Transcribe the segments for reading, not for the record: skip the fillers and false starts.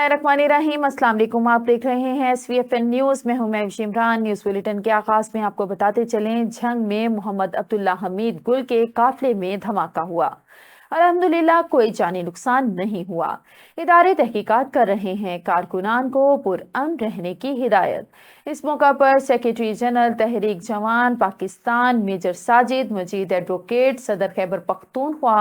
बिस्मिल्लाहिर्रहमानिर्रहीम। अस्सलाम वालेकुम। आप देख रहे हैं SVFN न्यूज़। मैं हूं महविश इमरान। न्यूज़ बुलेटिन के आगाज में आपको बताते चलें, झंग में मोहम्मद अब्दुल्ला हमीद गुल के काफिले में धमाका हुआ। अल्हम्दुलिल्लाह कोई जानी नुकसान नहीं हुआ। इदारे तहकीकात कर रहे हैं। कारकुनान को पुरअमन रहने की हिदायत। इस मौका पर सेक्रेटरी जनरल तहरीक जवान पाकिस्तान मेजर साजिद मजीद एडवोकेट सदर खैबर पख्तूनख्वा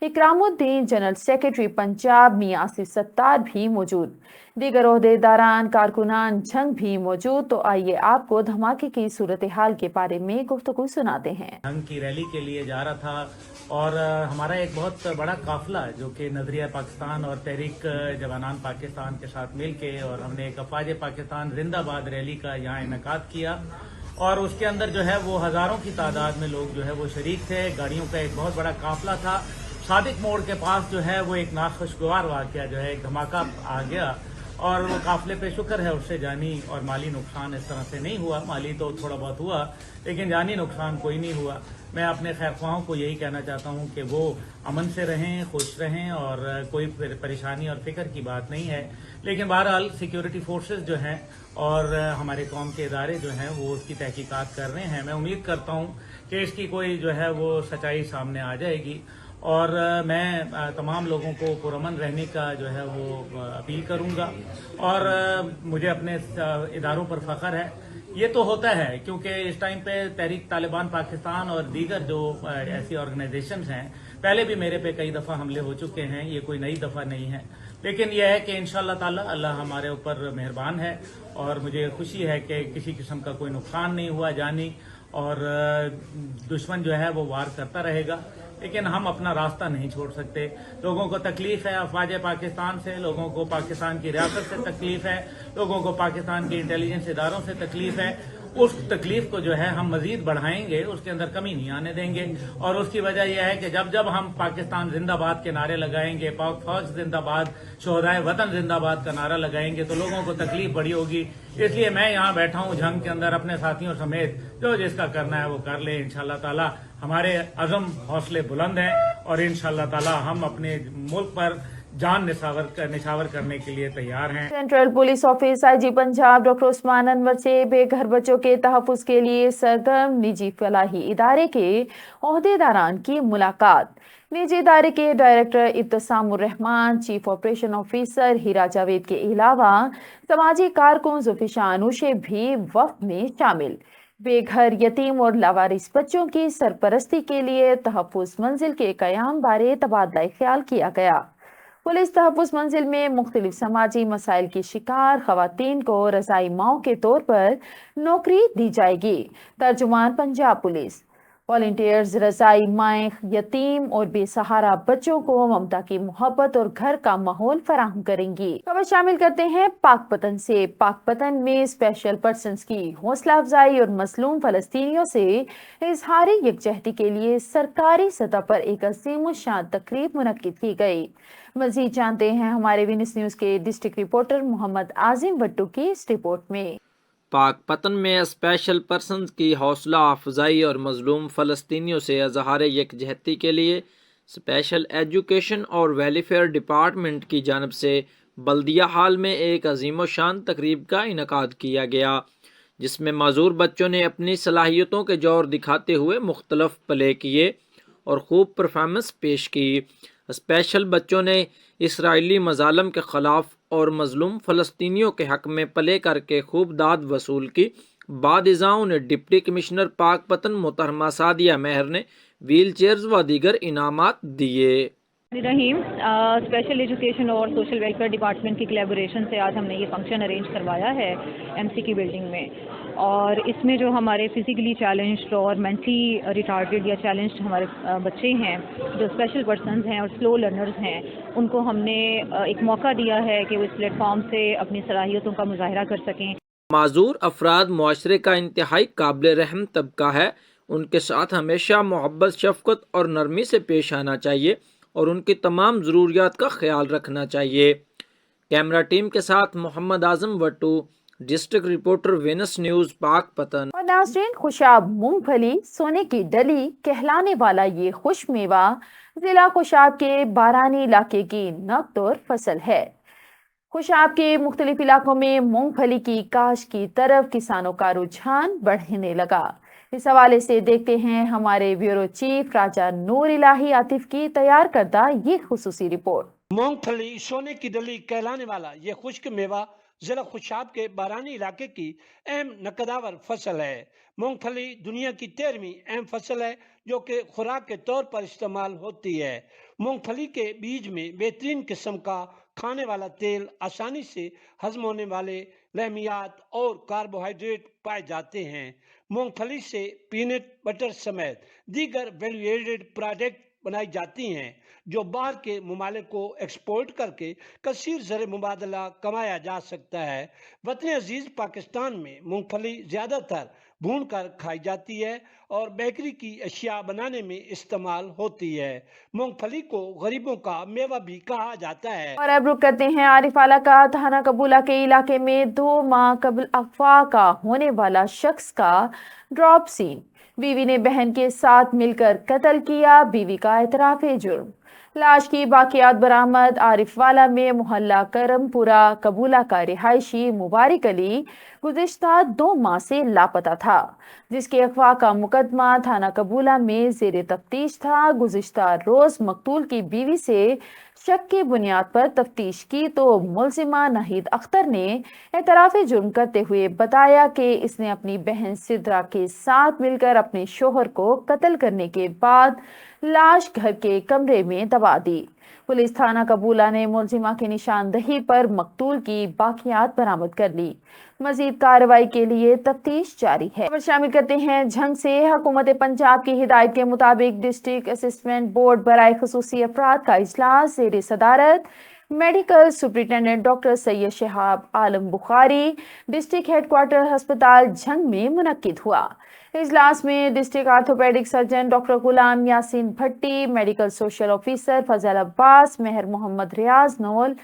इकरामुद्दीन जनरल सेक्रेटरी पंजाब मियां आसिफ सत्तार भी मौजूद। दीगर ओहदेदारान कारकुनान झंग भी मौजूद। तो आइए आपको धमाके की सूरत हाल के बारे में गुफ्तगू सुनाते हैं। झंग की रैली के लिए जा रहा था और हमारा एक बहुत बड़ा काफिला जो कि नजरिया पाकिस्तान और तहरीक जवानान पाकिस्तान के साथ मिलके और हमने एक अफवाज पाकिस्तान जिंदाबाद रैली का यहाँ इनकाद किया और उसके अंदर जो है वो हजारों की तादाद में लोग जो है वो शरीक थे। गाड़ियों का एक बहुत बड़ा काफिला था। सादिक मोड़ के पास जो है वो एक नाखुशगवार वाकया जो है एक धमाका आ गया और वो काफिले पे शुक्र है उससे जानी और माली नुकसान इस तरह से नहीं हुआ। माली तो थोड़ा बहुत हुआ लेकिन जानी नुकसान कोई नहीं हुआ। मैं अपने खैरख्वाहों को यही कहना चाहता हूं कि वो अमन से रहें, खुश रहें और कोई परेशानी और फिक्र की बात नहीं है। लेकिन बहरहाल सिक्योरिटी फोर्सेस जो हैं और हमारे कौम के इदारे जो हैं वो उसकी तहकीकात कर रहे हैं। मैं उम्मीद करता हूं कि इसकी कोई जो है वो सच्चाई सामने आ जाएगी और मैं तमाम लोगों को पुरअमन रहने का जो है वो अपील करूंगा और मुझे अपने इदारों पर फख्र है। ये तो होता है क्योंकि इस टाइम पे तहरीक तालिबान पाकिस्तान और दीगर जो ऐसी ऑर्गेनाइजेशंस हैं, पहले भी मेरे पे कई दफ़ा हमले हो चुके हैं, ये कोई नई दफ़ा नहीं है। लेकिन यह है कि इंशाअल्लाह ताला अल्लाह हमारे ऊपर मेहरबान है और मुझे खुशी है कि किसी किस्म का कोई नुकसान नहीं हुआ जानी और दुश्मन जो है वो वार करता रहेगा। लेकिन हम अपना रास्ता नहीं छोड़ सकते। लोगों को तकलीफ है अफवाज पाकिस्तान से, लोगों को पाकिस्तान की रियासत से तकलीफ है, लोगों को पाकिस्तान के इंटेलिजेंस इदारों से तकलीफ है। उस तकलीफ को जो है हम मजीद बढ़ाएंगे, उसके अंदर कमी नहीं आने देंगे और उसकी वजह यह है कि जब जब हम पाकिस्तान जिंदाबाद के नारे लगाएंगे, पाक फौज जिंदाबाद, शोहदाए वतन जिंदाबाद का नारा लगाएंगे तो लोगों को तकलीफ बड़ी होगी। इसलिए मैं यहाँ बैठा हूँ झंग के अंदर अपने साथियों समेत, जो जिसका करना है वो कर ले। इंशाअल्लाह ताला हमारे अज़म हौसले बुलंद हैं और इंशाअल्लाह ताला हम अपने मुल्क पर जान निछावर करने के लिए तैयार हैं। Central police office IG Punjab doctor Usman Anwar से बेघर बच्चों के तहफ़्फ़ुज़ के लिए सरगर्म निजी फलाही इदारे के ओहदेदारान की मुलाकात। निजी इदारे के director Ibtisamur Rahman, chief operation officer Heera Javed के अलावा समाजी कारकुन ज़ुल्फ़िकार अनुशे भी वफ़द में शामिल। बेघर, यतीम और लावारिस बच्चों की सरपरस्ती के लिए तहफ़्फ़ुज़ मंजिल के क़याम बारे तबादला ख्याल किया गया। पुलिस तहफ़्फ़ुज़ मंजिल में मुख्तलिफ समाजी मसाइल की शिकार ख़वातीन को रज़ाई माओं के तौर पर नौकरी दी जाएगी। तर्जुमान पंजाब पुलिस। वॉलंटियर्स रज़ाई माएँ, यतीम और बेसहारा बच्चों को ममता की मोहब्बत और घर का माहौल फराहम करेंगी। खबर शामिल करते हैं पाकपतन से। पाकपतन में स्पेशल पर्सन्स की हौसला अफजाई और मसलूम फ़लस्तीनियों से इजहारी यकजहती के लिए सरकारी सतह पर एक अज़ीम शान तकरीब मुनक्किद की गई। मज़ीद जानते हैं हमारे विनस न्यूज़ के डिस्ट्रिक्ट रिपोर्टर मोहम्मद आजिम भट्टू की इस रिपोर्ट में। पाकपतन में स्पेशल पर्सन्स की हौसला अफजाई और मजलूम फ़लस्तीनियों से इज़हार यकजहती के लिए स्पेशल एजुकेशन और वेलफेयर डिपार्टमेंट की जानब से बल्दिया हाल में एक अजीम शान तकरीब का इनकाद किया गया, जिसमें माजूर बच्चों ने अपनी सलाहियतों के जोर दिखाते हुए मुख्तलफ प्ले किए और खूब परफॉर्मेंस पेश की। स्पेशल बच्चों ने इसराइली मजालम के ख़िलाफ़ और मजलूम फ़लस्तीनियों के हक़ में प्ले करके खूब दाद वसूल की। बाद उन्हें डिप्टी कमिश्नर पाकपतन मोहतरमा सादिया मेहर ने व्हील चेयर्स व दीगर इनामात दिए। रहीम स्पेशल एजुकेशन और सोशल वेलफेयर डिपार्टमेंट की कोलैबोरेशन से आज हमने ये फंक्शन अरेंज करवाया है MC की बिल्डिंग में और इसमें जो हमारे फिज़िकली चैलेंज्ड और मेंटली रिटार्डेड या चैलेंज्ड हमारे बच्चे हैं, जो स्पेशल पर्सन्स हैं और स्लो लर्नर्स हैं, उनको हमने एक मौका दिया है कि वो इस प्लेटफॉर्म से अपनी सलाहियतों का मुजाहिरा कर सकें। माजूर अफराद मुआशरे का इंतहाई काबिल रहम तबका है। उनके साथ हमेशा मोहब्बत, शफकत और नरमी से पेश आना चाहिए और उनकी तमाम ज़रूरियात का ख्याल रखना चाहिए। कैमरा टीम के साथ Mohammad Azam Wattoo, district reporter Venus news Pakpattan. और नाज़रीन, खुशाब मूंगफली सोने की डली कहलाने वाला ये खुश मेवा जिला खुशाब के बारानी इलाके की नकद और फसल है। खुशाब के मुख्तलिफ इलाकों में मूंगफली की काश्त की तरफ किसानों का रुझान बढ़ने लगा। इस हवाले से देखते हैं हमारे ब्यूरो चीफ राजा नूर इलाही आतिफ की तैयार करदा ये खुसूसी रिपोर्ट। मूंगफली सोने की डली कहलाने वाला ये खुश्क मेवा जिला खुशाब के बारानी इलाके की अहम नकदावर फसल है। मूंगफली दुनिया की 13वीं अहम फसल है जो कि खुराक के तौर पर इस्तेमाल होती है। मूंगफली के बीज में बेहतरीन किस्म का खाने वाला तेल, आसानी से हजम होने वाले लहमियात और कार्बोहाइड्रेट पाए जाते हैं। मूंगफली से पीनट बटर समेत दीगर वैल्यू एडेड प्रोडक्ट बनाई जाती हैं जो बाहर के ममालिक को एक्सपोर्ट करके कसीर ज़र मुबादला कमाया जा सकता है। वतन अजीज़ पाकिस्तान में मूंगफली ज़्यादातर भून कर खाई जाती है और बेकरी की अशिया बनाने में इस्तेमाल होती है। मूंगफली को गरीबों का मेवा भी कहा जाता है। और अब रुक करते हैं आरिफ आला का। थाना कबूला के इलाके में 2 माह कबल अगवा का होने वाला शख्स का ड्रॉप सीन। बीवी ने बहन के साथ मिलकर कत्ल किया, बीवी का एतराफ़ जुर्म। लाश की बाकियात बरामद। आरिफ वाला में मोहल्ला करमपुरा कबूला का रिहायशी मुबारक अली गुज़िश्ता 2 माह से लापता था, जिसके अगवा का मुकदमा थाना कबूला में ज़ेर तफ्तीश था। गुज़िश्ता रोज़ मकतूल की बीवी से शक की बुनियाद पर तफ्तीश की तो मुलजिमा नाहिद अख्तर ने एतराफ़ जुर्म करते हुए बताया कि इसने अपनी बहन सिद्रा के साथ मिलकर अपने शोहर को कत्ल करने के बाद लाश घर के कमरे में दबा दी। पुलिस थाना कबूला ने मुलजिमा की निशानदही पर मकतूल की बाकियात बरामद कर ली। मजीद कार्रवाई के लिए तफ्तीश जारी है। खबर शामिल करते हैं झंग से। हुकूमत पंजाब की हिदायत के मुताबिक डिस्ट्रिक्ट असिस्टेंट बोर्ड बराए खुसूसी अफराद का इजलास ज़ेर सदारत medical superintendent doctor Syed Shahab Alam Bukhari district headquarter अस्पताल झंग में मुनक्किद हुआ। इजलास में district orthopaedic surgeon doctor Ghulam Yasin Bhatti, medical social officer Fazal Abbas, Mehar Mohammad Riaz Nol,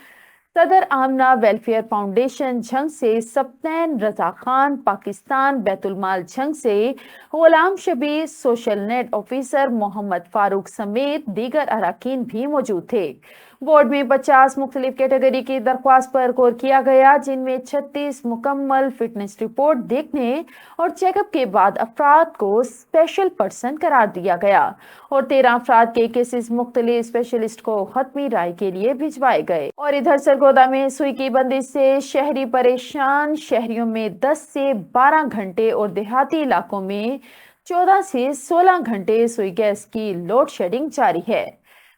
सदर आमना वेलफेयर फाउंडेशन झंग से सप्तैन रजा खान, पाकिस्तान बैतुलमाल झंग से Ghulam Shabbir, social net officer Mohammad Farooq समेत दीगर अराकीन भी मौजूद थे। बोर्ड में 50 मुख्तलिफ कैटेगरी की दरख्वास्त पर गौर किया गया, जिनमें 36 मुकम्मल फिटनेस रिपोर्ट देखने और चेकअप के बाद अफराद को स्पेशल पर्सन करार दिया गया और 13 अफराद के केसेस मुख्तलिफ स्पेशलिस्ट को खत्मी राय के लिए भिजवाए गए। और इधर सरगोदा में सुई की बंदिश से शहरी परेशान। शहरियों में 10 से 12 घंटे और देहाती इलाकों में 14 से 16 घंटे सुई गैस की लोड शेडिंग जारी है।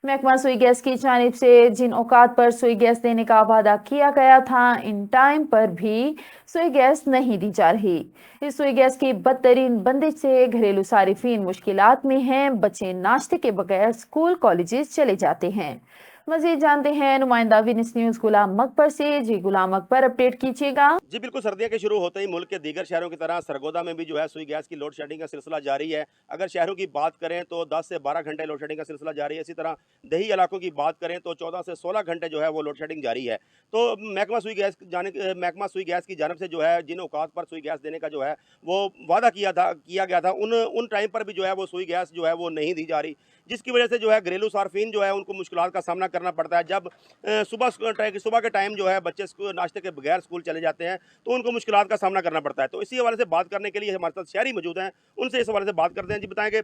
महकमा सुई गैस की जानिब से जिन औकात पर सुई गैस देने का वादा किया गया था, इन टाइम पर भी सुई गैस नहीं दी जा रही। इस सुई गैस की बदतरीन बंदिश से घरेलू सारिफीन मुश्किलात में हैं। बच्चे नाश्ते के बगैर स्कूल कॉलेजेस चले जाते हैं। मजीद जानते हैं नुमाइंदा विनिस न्यूज गुलाम अकबर से। जी गुलाम अकबर, अपडेट कीजिएगा। जी बिल्कुल, सर्दियों के शुरू होते ही मुल्क के दीगर शहरों की तरह सरगोदा में भी जो है सुई गैस की लोड शेडिंग का सिलसिला जारी है। अगर शहरों की बात करें तो 10 से 12 घंटे लोड शेडिंग का सिलसिला जारी है। इसी तरह दही इलाकों की बात करें तो 14 से 16 घंटे जो है वो लोड शेडिंग जारी है। तो महकमा सुई गैस की जानब से जो है जिन औकात पर सुई गैस देने का जो है वो वादा किया गया था, उन टाइम पर भी जो है वो सुई गैस जो है वो नहीं दी जा रही, जिसकी वजह से जो है घरेलू सार्फिन जो है उनको मुश्किलात का सामना करना पड़ता है। जब सुबह के टाइम जो है बच्चे नाश्ते के बगैर स्कूल चले जाते हैं तो उनको मुश्किलात का सामना करना पड़ता है। तो इसी हवाले से बात करने के लिए हमारे साथ शहरी मौजूद हैं, उनसे इस हवाले से बात करते हैं। जी बताएं कि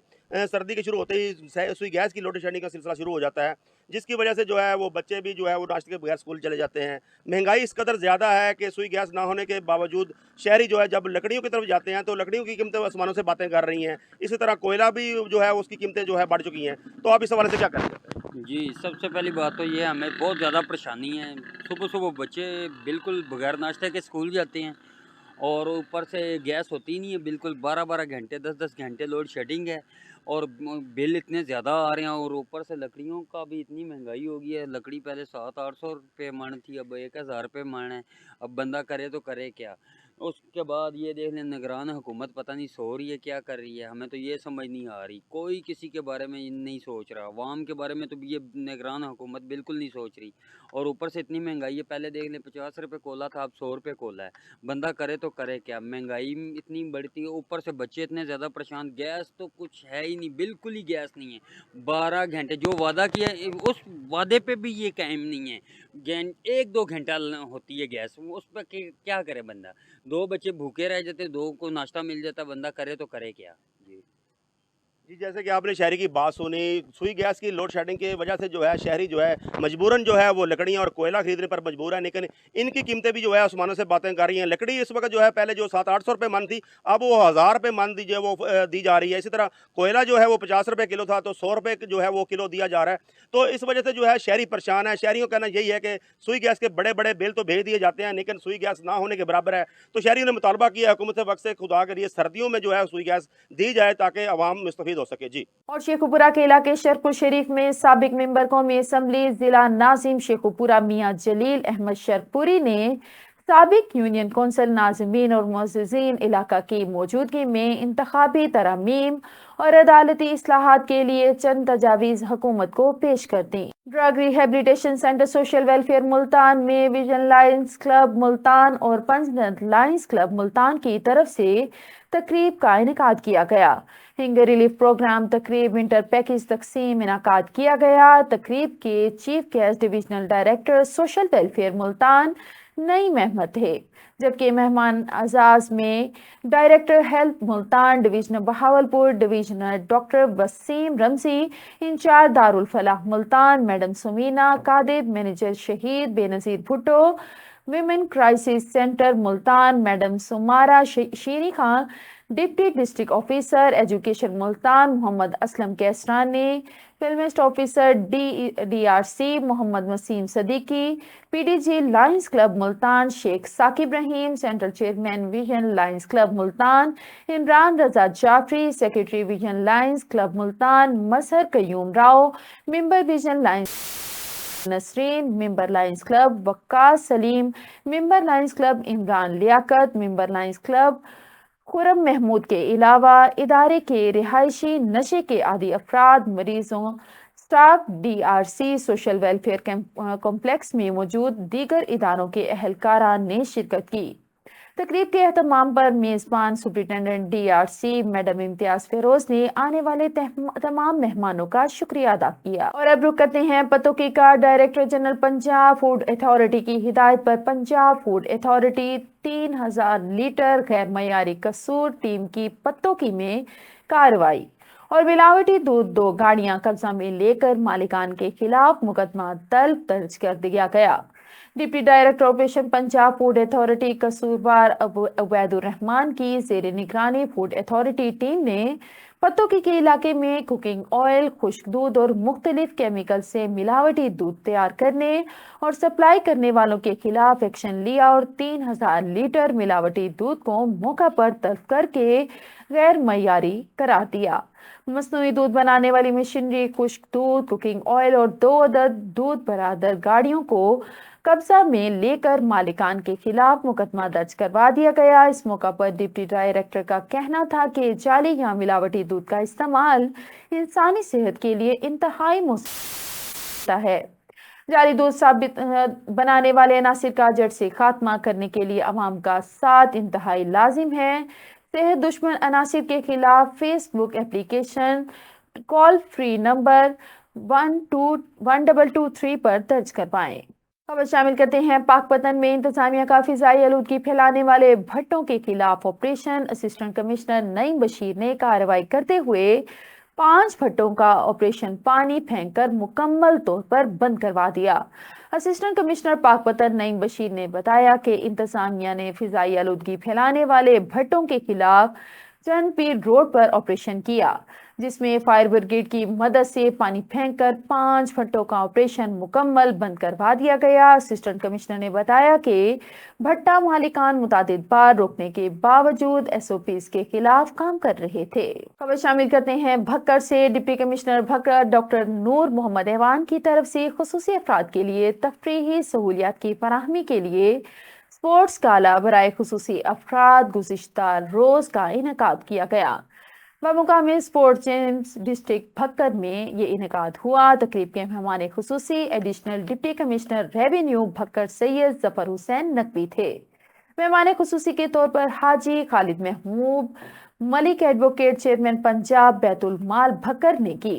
सर्दी के शुरू होते ही सुई गैस की लोड शेडिंग का सिलसिला शुरू हो जाता है, जिसकी वजह से जो है वो बच्चे भी जो है वो नाश्ते के बगैर स्कूल चले जाते हैं। महंगाई इस कदर ज़्यादा है कि सुई गैस ना होने के बावजूद शहरी जो है जब लकड़ियों की तरफ जाते हैं तो लकड़ियों की कीमतें आसमानों से बातें कर रही हैं। इसी तरह कोयला भी जो है उसकी कीमतें जो है बढ़ चुकी हैं। तो आप इस हवाले से क्या करेंगे? जी, सबसे पहली बात तो ये हमें बहुत ज़्यादा परेशानी है। सुबह सुबह बच्चे बिल्कुल बगैर नाश्ते के स्कूल जाते हैं और ऊपर से गैस होती ही नहीं है, बिल्कुल 12-12 घंटे 10-10 घंटे लोड शेडिंग है और बिल इतने ज़्यादा आ रहे हैं। और ऊपर से लकड़ियों का भी इतनी महंगाई हो गई है। लकड़ी पहले 700-800 रुपये मण थी, अब 1000 रुपये मण है। अब बंदा करे तो करे क्या। उसके बाद ये देख लें निगरान हुकूमत पता नहीं सो रही है क्या कर रही है, हमें तो ये समझ नहीं आ रही। कोई किसी के बारे में नहीं सोच रहा, अवाम के बारे में तो ये निगरान हुकूमत बिल्कुल नहीं सोच रही। और ऊपर से इतनी महंगाई है, पहले देख लें 50 रुपये कोला था, अब 100 रुपये कोला है। बंदा करे तो करे क्या, महंगाई इतनी बढ़ती है, ऊपर से बच्चे इतने ज़्यादा परेशान। गैस तो कुछ है ही नहीं, बिल्कुल ही गैस नहीं है। 12 घंटे जो वादा किया उस वादे पे भी ये कायम नहीं है। एक दो घंटा होती है गैस, उस पर क्या करे बंदा। दो बच्चे भूखे रह जाते, दो को नाश्ता मिल जाता, बंदा करे तो करे क्या। जी जी, जैसे कि आपने शहरी की बात सुनी, सुई गैस की लोड शेडिंग की वजह से जो है शहरी जो है मजबूरन जो है वो लकड़ियाँ और कोयला खरीदने पर मजबूर है, लेकिन इनकी कीमतें भी जो है आसमानों से बातें कर रही हैं। लकड़ी इस वक्त जो है पहले जो 700-800 रुपये मन थी, अब वो 1000 रुपये मन दी जो है वो दी जा रही है। इसी तरह कोयला जो है वो 50 रुपये किलो था, तो 100 रुपये जो है वो किलो दिया जा रहा है। तो इस वजह से जो है शहरी परेशान है। शहरियों का कहना यही है कि सुई गैस के बड़े बड़े बिल तो भेज दिए जाते हैं, लेकिन सुई गैस ना होने के बराबर है। तो शहरियों ने मुतालबा किया हुकूमत वक्त से, खुदा के लिए सर्दियों में जो है सुई गैस दी जाए ताकि आवाम मुस्तफीद हो सके। जी। और शेखुपुरा के इलाके शरपुर शरीफ में साबिक मेंबर कौमी असम्बली जिला नाजिम शेखुपुरा मियां जलील अहमद शरपुरी ने साबिक यूनियन कौंसिल नाज़िमीन और मुअज़्ज़िज़ीन इलाका की मौजूदगी में इंतखाबी तरमीम और अदालती इस्लाहात के लिए चंद तजावीज़ हुकूमत को पेश कर दी। Drug rehabilitation centre social welfare Multan में विजन लायंस क्लब मुल्तान और पंजनद लायंस क्लब मुल्तान की तरफ से तकरीब का इनेकाद किया गया। हिंगर रिलीफ प्रोग्राम तकरीब इंटर पैकेज तकसीम इनेकाद किया गया। तकरीब के chief guest divisional director social welfare Multan Naeem Ahmad थे, जबकि मेहमान अजाज में director health Multan division Bahawalpur, divisional doctor Waseem Ramzi, incharge Darul Falah Multan madam Sumina Qadib, manager Shaheed Benazir Bhutto, women crisis centre Multan madam Sumara Sheeri Khan, deputy district officer education Multan Mohammad Aslam Qaisrani, फिल्मिस्ट officer DRC Mohammad Wasim Siddiqui, PDG lions club Multan Sheikh Saqib Rahim, central chairman vision lions club Multan Imran Raza Jafri, secretary vision lions club Multan Mazhar Qayyum Rao, member vision lions Nasreen, member lions club Waqas Saleem, member lions club Imran Liaquat, member lions club Khurram Mahmood के अलावा इदारे के रिहायशी नशे के आदि अफराद, मरीजों, staff, DRC social welfare complex में मौजूद दीगर इदारों के अहलकारान ने शिरकत की। तकरीब के एहतमाम पर मेज़बान superintendent DRC madam Imtiaz Feroz ने आने वाले तमाम मेहमानों का शुक्रिया अदा किया। और अब रुक करते हैं पतोकी का। Director general Punjab food authority की हिदायत पर पंजाब फूड अथॉरिटी 3000 लीटर गैर मयारी कसूर टीम की पतोकी में कार्रवाई और मिलावटी दूध 2 गाड़ियां कब्जा में लेकर मालिकान के खिलाफ मुकदमा दर्ज कर दिया गया। Deputy director operation Punjab food authority कसूरवार अवैदुर रहमान की जेर निगरानी फूड अथॉरिटी टीम ने पतोकी के इलाके में कुकिंग ऑयल, खुश्क दूध और मुख्तलिफ केमिकल से मिलावटी दूध तैयार करने और सप्लाई करने वालों के खिलाफ एक्शन लिया और 3000 लीटर मिलावटी दूध को मौका पर तल्फ करके गैर मयारी करार दिया। मसनूई दूध बनाने वाली मशीनरी, खुश्क दूध, कुकिंग ऑयल और 2 अदद दूध बरादर गाड़ियों को कब्जा में लेकर मालिकान के खिलाफ मुकदमा दर्ज करवा दिया गया। इस मौका पर डिप्टी डायरेक्टर का कहना था कि जाली या मिलावटी दूध का इस्तेमाल इंसानी सेहत के लिए इंतहाई मुसीबत है। जाली दूध साबित बनाने वाले अनासिर का जड़ से खात्मा करने के लिए अवाम का साथ इंतहाई लाजिम है। सेहत दुश्मन अनासिर के खिलाफ Facebook application call free number 1223 पर दर्ज करवाएं। खबर शामिल करते हैं पाकपतन में इंतजामिया का फिजाई आलूदगी फैलाने वाले भट्टों के खिलाफ operation. Assistant commissioner Naeem Bashir ने कार्रवाई करते हुए 5 भट्टों का ऑपरेशन पानी फेंककर मुकम्मल तौर पर बंद करवा दिया। असिस्टेंट कमिश्नर पाकपतन नईम बशीर ने बताया कि इंतजामिया ने फिजाई आलूदगी फैलाने वाले भट्टों के खिलाफ चंदपीर रोड पर ऑपरेशन किया, जिसमें फायर ब्रिगेड की मदद से पानी फेंककर 5 भट्टों का ऑपरेशन मुकम्मल बंद करवा दिया गया। असिस्टेंट कमिश्नर ने बताया कि भट्टा मालिकान मुतादिद बार रोकने के बावजूद SOPs के खिलाफ काम कर रहे थे। खबर शामिल करते हैं भक्कर से। डिप्टी कमिश्नर भक्कर डॉक्टर नूर मोहम्मद ऐवान की तरफ से खुसूसी अफराद के लिए तफरीही सहूलियात की फराहमी के लिए स्पोर्ट्स गाला बराए खुसूसी अफराद गुज़िश्ता रोज का इनेकाद किया गया। बमुकामी स्पोर्ट्स जेम्स डिस्ट्रिक्ट भक्कर में ये इनेकाद हुआ। तकरीब के मेहमान खुसूसी additional deputy commissioner revenue Bhakkar Syed Zafar Hussain Naqvi थे। मेहमान खुसूसी के तौर पर हाजी खालिद महमूद मलिक एडवोकेट चेयरमैन पंजाब बैतुल माल भक्कर ने की।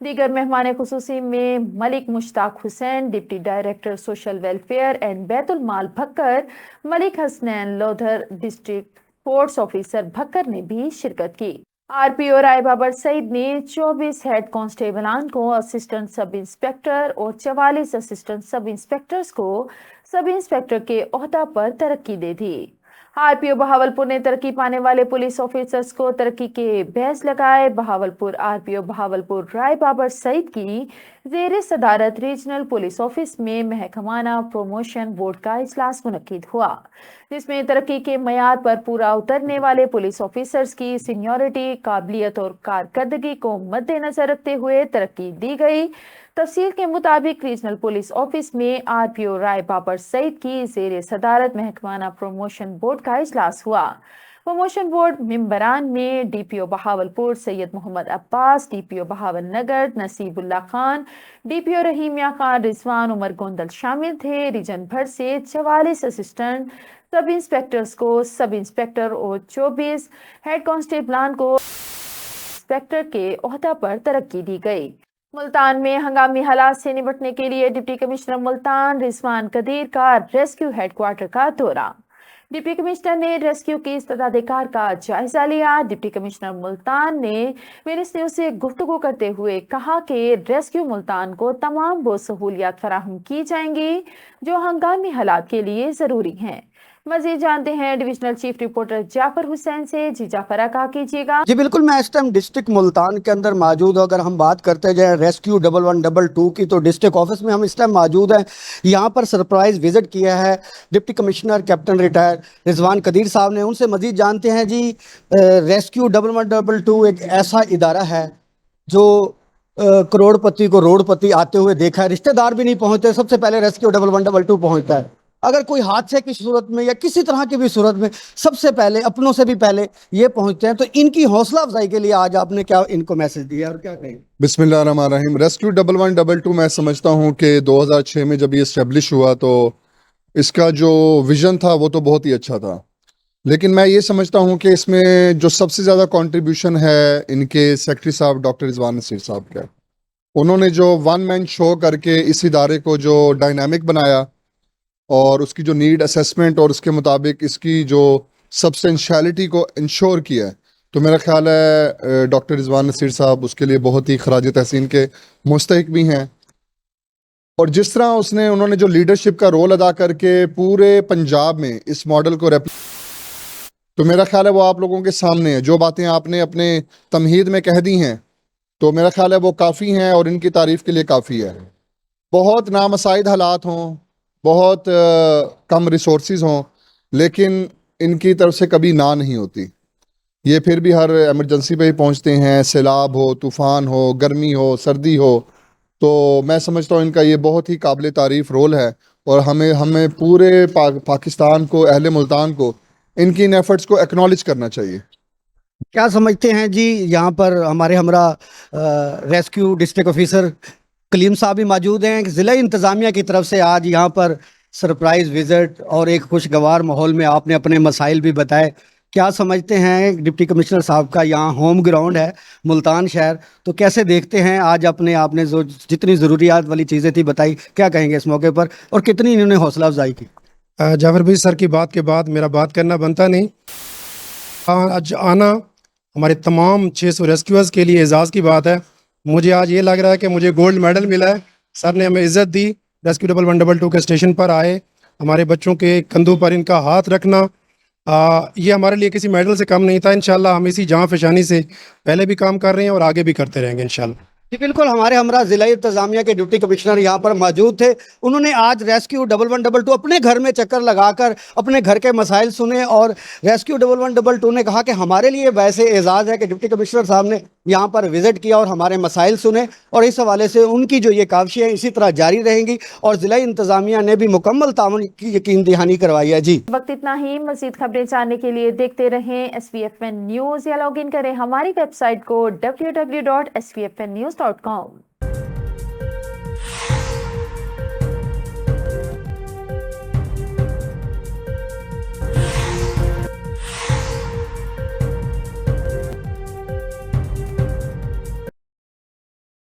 دیگر مہمان خصوصی میں Malik Mushtaq Hussain deputy director social welfare and Baitul Maal Bhakkar, Malik Hasnain Lodhar district sports officer Bhakkar نے بھی شرکت کی۔ آر پی او رائے بابر سعید نے 24 ہیڈ کانسٹیبلان کو اسسٹنٹ سب انسپکٹر اور 44 اسسٹنٹ سب انسپکٹرز کو سب انسپکٹر کے عہدہ پر ترقی دے دی۔ آر پی او بہاولپور نے ترقی پانے والے پولیس آفیسرز کو ترقی کے بیج لگائے۔ بہاولپور آر پی او بہاولپور رائے بابر سعید کی زیر صدارت ریجنل پولیس آفس میں محکمانہ پروموشن بورڈ کا اجلاس منعقد ہوا، جس میں ترقی کے معیار پر پورا اترنے والے پولیس آفیسرز کی سینیورٹی، قابلیت اور کارکردگی کو مد نظر رکھتے ہوئے ترقی دی گئی۔ تفصیل کے مطابق ریجنل پولیس آفس میں آر پی او رائے بابر سعید کی زیر صدارت محکمانہ پروموشن بورڈ کا اجلاس ہوا۔ پروموشن بورڈ ممبران میں ڈی پی او بہاولپور سید محمد عباس، ڈی پی او بہاول نگر نصیب اللہ خان، ڈی پی او رحیمیہ خان، رضوان عمر گوندل شامل تھے۔ ریجن بھر سے 44 اسسٹنٹ سب انسپکٹرز کو سب انسپکٹر اور 24 ہیڈ کانسٹیبلان کو انسپکٹر کے عہدہ پر ترقی دی گئی۔ ملتان میں ہنگامی حالات سے نمٹنے کے لیے ڈپٹی کمشنر ملتان رضوان قدیر کا ریسکیو ہیڈ کوارٹر کا دورہ۔ ڈپٹی کمشنر نے ریسکیو کی استعداد کار کا جائزہ لیا۔ ڈپٹی کمشنر ملتان نے وینس نیوز سے گفتگو کرتے ہوئے کہا کہ ریسکیو ملتان کو تمام وہ سہولیات فراہم کی جائیں گی جو ہنگامی حالات کے لیے ضروری ہیں۔ مزید جانتے ہیں ڈویژنل چیف رپورٹر جعفر حسین سے۔ جی جعفر کہا کیجیے گا۔ جی بالکل، میں اس ٹائم ڈسٹرکٹ ملتان کے اندر موجود ہوں۔ اگر ہم بات کرتے جائیں ریسکیو 1122 کی تو ڈسٹرکٹ آفس میں ہم اس ٹائم موجود ہیں۔ یہاں پر سرپرائز وزٹ کیا ہے ڈپٹی کمشنر کیپٹن ریٹائر رضوان قدیر صاحب نے۔ ان سے مزید جانتے ہیں جی ریسکیو 1122 ایک ایسا ادارہ ہے جو کروڑ پتی کو روڑ پتی آتے ہوئے دیکھا ہے، رشتہ دار بھی نہیں پہنچتے، سب سے پہلے ریسکیو 1122 پہنچتا ہے۔ اگر کوئی حادثے کی صورت میں یا کسی طرح کی بھی صورت میں سب سے پہلے اپنوں سے بھی پہلے یہ پہنچتے ہیں، تو ان کی حوصلہ افزائی کے لیے آج آپ نے کیا ان کو میسج دیا اور کیا کہیں؟ بسم اللہ الرحمن الرحیم۔ ریسکیو 1122 میں سمجھتا ہوں کہ 2006 میں جب یہ اسٹیبلش ہوا تو اس کا جو ویژن تھا وہ تو بہت ہی اچھا تھا، لیکن میں یہ سمجھتا ہوں کہ اس میں جو سب سے زیادہ کنٹریبیوشن ہے ان کے سیکرٹری صاحب ڈاکٹر رضوان نصیر صاحب کا۔ انہوں نے جو ون مین شو کر کے اس ادارے کو جو ڈائنامک بنایا اور اس کی جو نیڈ اسیسمنٹ اور اس کے مطابق اس کی جو سبسٹینشیلٹی کو انشور کیا ہے، تو میرا خیال ہے ڈاکٹر رضوان نصیر صاحب اس کے لیے بہت ہی خراج تحسین کے مستحق بھی ہیں۔ اور جس طرح انہوں نے جو لیڈرشپ کا رول ادا کر کے پورے پنجاب میں اس ماڈل کو تو میرا خیال ہے وہ آپ لوگوں کے سامنے ہے۔ جو باتیں آپ نے اپنے تمہید میں کہہ دی ہیں تو میرا خیال ہے وہ کافی ہیں اور ان کی تعریف کے لیے کافی ہے۔ بہت نامساعد حالات ہوں، بہت کم ریسورسز ہوں، لیکن ان کی طرف سے کبھی نہ نہیں ہوتی۔ یہ پھر بھی ہر ایمرجنسی پہ ہی پہنچتے ہیں، سیلاب ہو، طوفان ہو، گرمی ہو، سردی ہو، تو میں سمجھتا ہوں ان کا یہ بہت ہی قابل تعریف رول ہے اور ہمیں پورے پاکستان کو، اہل ملتان کو ان کی ان ایفرٹس کو ایکنالج کرنا چاہیے۔ کیا سمجھتے ہیں جی یہاں پر ہمارے ہمراہ ریسکیو ڈسٹرکٹ آفیسر کلیم صاحب بھی موجود ہیں، ضلع انتظامیہ کی طرف سے آج یہاں پر سرپرائز وزٹ اور ایک خوشگوار ماحول میں آپ نے اپنے مسائل بھی بتائے۔ کیا سمجھتے ہیں ڈپٹی کمشنر صاحب کا یہاں ہوم گراؤنڈ ہے ملتان شہر، تو کیسے دیکھتے ہیں آج آپ نے جتنی ضروریات والی چیزیں تھی بتائی، کیا کہیں گے اس موقع پر اور کتنی انہوں نے حوصلہ افزائی کی؟ جعفر بھائی سر کی بات کے بعد میرا بات کرنا بنتا نہیں۔ آج آنا ہمارے تمام 600 ریسکیورز کے لیے اعزاز کی بات ہے۔ مجھے آج یہ لگ رہا ہے کہ مجھے گولڈ میڈل ملا ہے۔ سر نے ہمیں عزت دی، ریسکیو 1122 کے اسٹیشن پر آئے، ہمارے بچوں کے کندھوں پر ان کا ہاتھ رکھنا یہ ہمارے لیے کسی میڈل سے کم نہیں تھا۔ انشاءاللہ ہم اسی جہاں فشانی سے پہلے بھی کام کر رہے ہیں اور آگے بھی کرتے رہیں گے انشاءاللہ۔ جی بالکل، ہمارے ہمراہ ضلع انتظامیہ کے ڈپٹی کمشنر یہاں پر موجود تھے۔ انہوں نے آج ریسکیو 1122 اپنے گھر میں چکر لگا کر اپنے گھر کے مسائل سنے، اور ریسکیو 1122 نے کہا کہ ہمارے لیے ویسے اعزاز ہے کہ ڈپٹی کمشنر صاحب نے یہاں پر وزٹ کیا اور ہمارے مسائل سنے، اور اس حوالے سے ان کی جو یہ کاوشیں ہیں اسی طرح جاری رہیں گی، اور ضلع انتظامیہ نے بھی مکمل تعاون کی یقین دہانی کروائی ہے۔ جی وقت اتنا ہی، مزید خبریں جاننے کے لیے دیکھتے رہیں SVFN نیوز یا لاگ ان کریں ہماری ویب سائٹ کو www.svfnnews.com۔